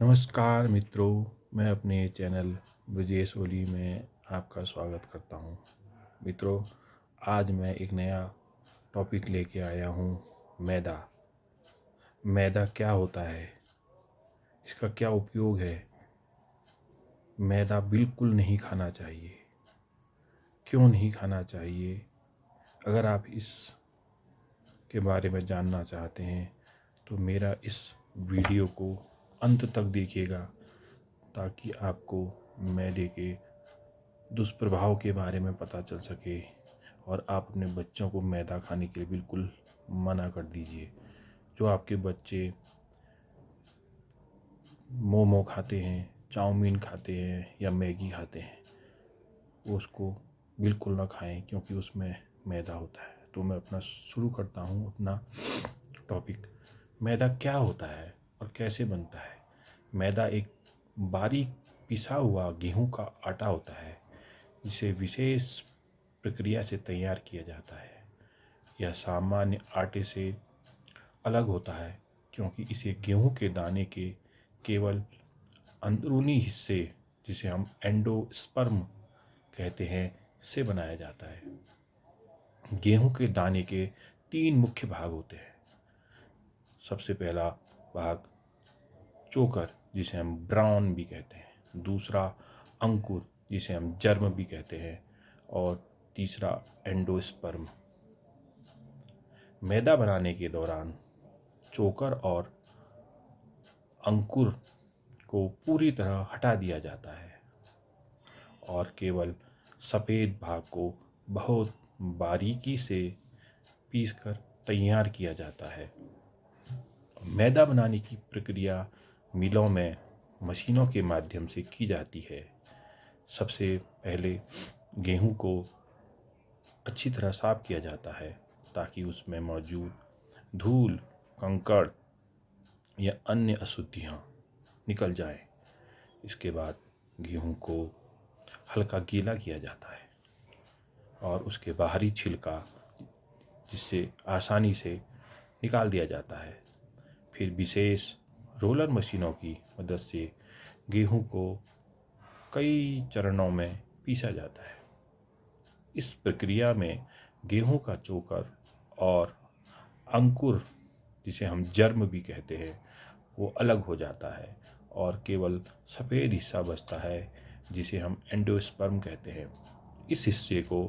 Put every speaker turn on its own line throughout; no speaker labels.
नमस्कार मित्रों, मैं अपने चैनल ब्रजेश ओली में आपका स्वागत करता हूँ। मित्रों, आज मैं एक नया टॉपिक लेके आया हूँ। मैदा। मैदा क्या होता है, इसका क्या उपयोग है। मैदा बिल्कुल नहीं खाना चाहिए। क्यों नहीं खाना चाहिए? अगर आप इस के बारे में जानना चाहते हैं तो मेरा इस वीडियो को अंत तक देखिएगा, ताकि आपको मैदे के दुष्प्रभाव के बारे में पता चल सके और आप अपने बच्चों को मैदा खाने के लिए बिल्कुल मना कर दीजिए। जो आपके बच्चे मोमो खाते हैं, चाउमीन खाते हैं या मैगी खाते हैं, वो उसको बिल्कुल ना खाएं, क्योंकि उसमें मैदा होता है। तो मैं अपना शुरू करता हूँ अपना टॉपिक। मैदा क्या होता है और कैसे बनता है? मैदा एक बारीक पिसा हुआ गेहूं का आटा होता है, जिसे विशेष प्रक्रिया से तैयार किया जाता है। यह सामान्य आटे से अलग होता है क्योंकि इसे गेहूं के दाने के केवल अंदरूनी हिस्से, जिसे हम एंडोस्पर्म कहते हैं, से बनाया जाता है। गेहूं के दाने के तीन मुख्य भाग होते हैं। सबसे पहला भाग चोकर, जिसे हम ब्राउन भी कहते हैं। दूसरा अंकुर, जिसे हम जर्म भी कहते हैं। और तीसरा एंडोस्पर्म। मैदा बनाने के दौरान चोकर और अंकुर को पूरी तरह हटा दिया जाता है और केवल सफ़ेद भाग को बहुत बारीकी से पीसकर तैयार किया जाता है। मैदा बनाने की प्रक्रिया मिलों में मशीनों के माध्यम से की जाती है। सबसे पहले गेहूं को अच्छी तरह साफ किया जाता है, ताकि उसमें मौजूद धूल, कंकड़ या अन्य अशुद्धियां निकल जाएं। इसके बाद गेहूं को हल्का गीला किया जाता है और उसके बाहरी छिलका, जिससे आसानी से निकाल दिया जाता है। फिर विशेष रोलर मशीनों की मदद से गेहूं को कई चरणों में पीसा जाता है। इस प्रक्रिया में गेहूं का चोकर और अंकुर, जिसे हम जर्म भी कहते हैं, वो अलग हो जाता है और केवल सफ़ेद हिस्सा बचता है, जिसे हम एंडोस्पर्म कहते हैं। इस हिस्से को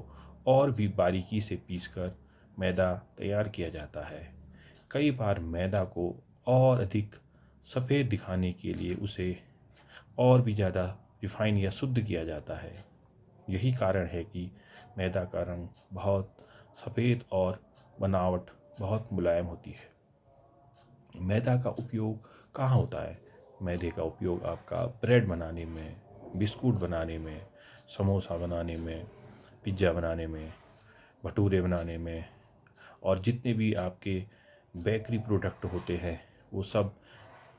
और भी बारीकी से पीसकर मैदा तैयार किया जाता है। कई बार मैदा को और अधिक सफ़ेद दिखाने के लिए उसे और भी ज़्यादा रिफाइन या शुद्ध किया जाता है। यही कारण है कि मैदा का रंग बहुत सफ़ेद और बनावट बहुत मुलायम होती है। मैदा का उपयोग कहाँ होता है? मैदे का उपयोग आपका ब्रेड बनाने में, बिस्कुट बनाने में, समोसा बनाने में, पिज़्ज़ा बनाने में, भटूरे बनाने में और जितने भी आपके बेकरी प्रोडक्ट होते हैं, वो सब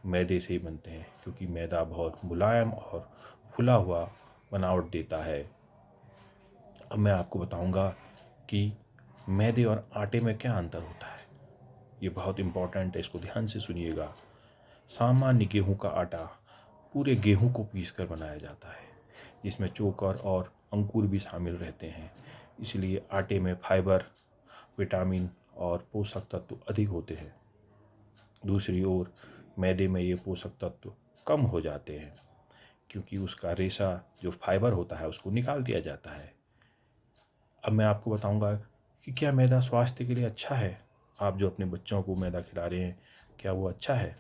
मैदे से ही बनते हैं, क्योंकि मैदा बहुत मुलायम और फुला हुआ बनावट देता है। अब मैं आपको बताऊंगा कि मैदे और आटे में क्या अंतर होता है। ये बहुत इम्पोर्टेंट है, इसको ध्यान से सुनिएगा। सामान्य गेहूं का आटा पूरे गेहूं को पीसकर बनाया जाता है, जिसमें चोकर और अंकुर भी शामिल रहते हैं। इसलिए आटे में फाइबर, विटामिन और पोषक तत्व अधिक होते हैं। दूसरी ओर मैदे में ये पोषक तत्व कम हो जाते हैं, क्योंकि उसका रेशा जो फाइबर होता है उसको निकाल दिया जाता है। अब मैं आपको बताऊंगा कि क्या मैदा स्वास्थ्य के लिए अच्छा है। आप जो अपने बच्चों को मैदा खिला रहे हैं, क्या वो अच्छा है?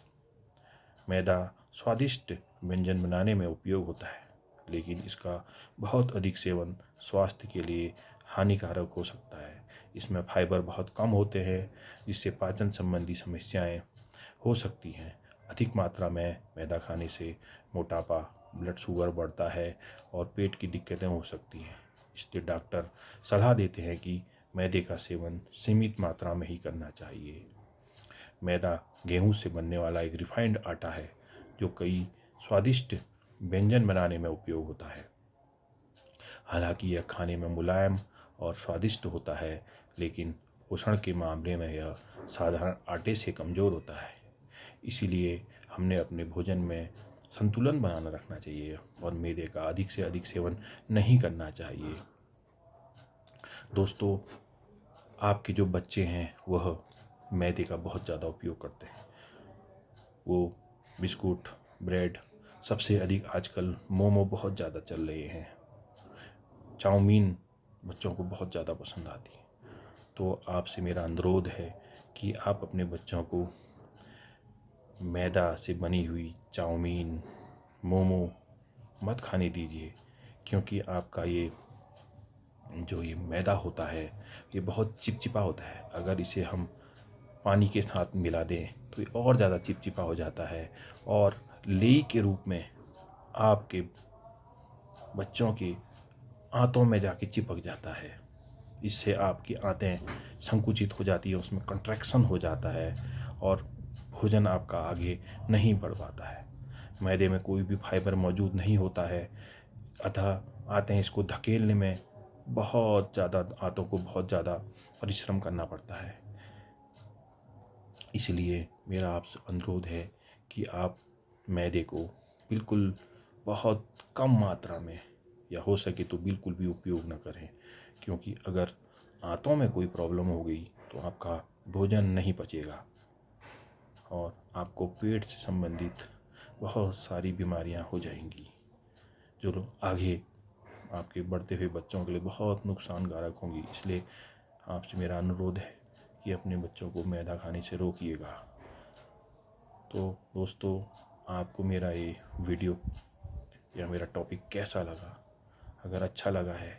मैदा स्वादिष्ट व्यंजन बनाने में उपयोग होता है, लेकिन इसका बहुत अधिक सेवन स्वास्थ्य के लिए हानिकारक हो सकता है। इसमें फाइबर बहुत कम होते हैं, जिससे पाचन संबंधी समस्याएं हो सकती हैं। अधिक मात्रा में मैदा खाने से मोटापा, ब्लड शुगर बढ़ता है और पेट की दिक्कतें हो सकती हैं। इसलिए डॉक्टर सलाह देते हैं कि मैदे का सेवन सीमित मात्रा में ही करना चाहिए। मैदा गेहूं से बनने वाला एक रिफाइंड आटा है, जो कई स्वादिष्ट व्यंजन बनाने में उपयोग होता है। हालांकि यह खाने में मुलायम और स्वादिष्ट होता है, लेकिन पोषण के मामले में यह साधारण आटे से कमज़ोर होता है। इसीलिए हमने अपने भोजन में संतुलन बनाना रखना चाहिए और मैदे का अधिक से अधिक सेवन नहीं करना चाहिए। दोस्तों, आपके जो बच्चे हैं वह मैदे का बहुत ज़्यादा उपयोग करते हैं। वो बिस्कुट, ब्रेड, सबसे अधिक आजकल मोमो बहुत ज़्यादा चल रहे हैं। चाउमीन बच्चों को बहुत ज़्यादा पसंद आती है। तो आपसे मेरा अनुरोध है कि आप अपने बच्चों को मैदा से बनी हुई चाउमीन, मोमो मत खाने दीजिए, क्योंकि आपका ये जो ये मैदा होता है ये बहुत चिपचिपा होता है। अगर इसे हम पानी के साथ मिला दें तो ये और ज़्यादा चिपचिपा हो जाता है और लेई के रूप में आपके बच्चों के आंतों में जाके चिपक जाता है। इससे आपकी आंतें संकुचित हो जाती है, उसमें कंट्रैक्शन हो जाता है और भोजन आपका आगे नहीं बढ़ पाता है। मैदे में कोई भी फाइबर मौजूद नहीं होता है, अतः आंतें इसको धकेलने में बहुत ज़्यादा आंतों को बहुत ज़्यादा परिश्रम करना पड़ता है। इसलिए मेरा आपसे अनुरोध है कि आप मैदे को बिल्कुल बहुत कम मात्रा में या हो सके तो बिल्कुल भी उपयोग न करें, क्योंकि अगर आंतों में कोई प्रॉब्लम हो गई तो आपका भोजन नहीं पचेगा और आपको पेट से संबंधित बहुत सारी बीमारियां हो जाएंगी, जो आगे आपके बढ़ते हुए बच्चों के लिए बहुत नुकसानकारक होंगी। इसलिए आपसे मेरा अनुरोध है कि अपने बच्चों को मैदा खाने से रोकिएगा। तो दोस्तों, आपको मेरा ये वीडियो या मेरा टॉपिक कैसा लगा? अगर अच्छा लगा है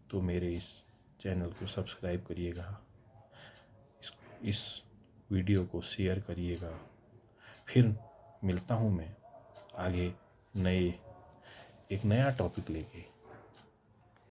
तो मेरे इस चैनल को सब्सक्राइब करिएगा, इस वीडियो को शेयर करिएगा। फिर मिलता हूँ मैं आगे एक नया टॉपिक लेके।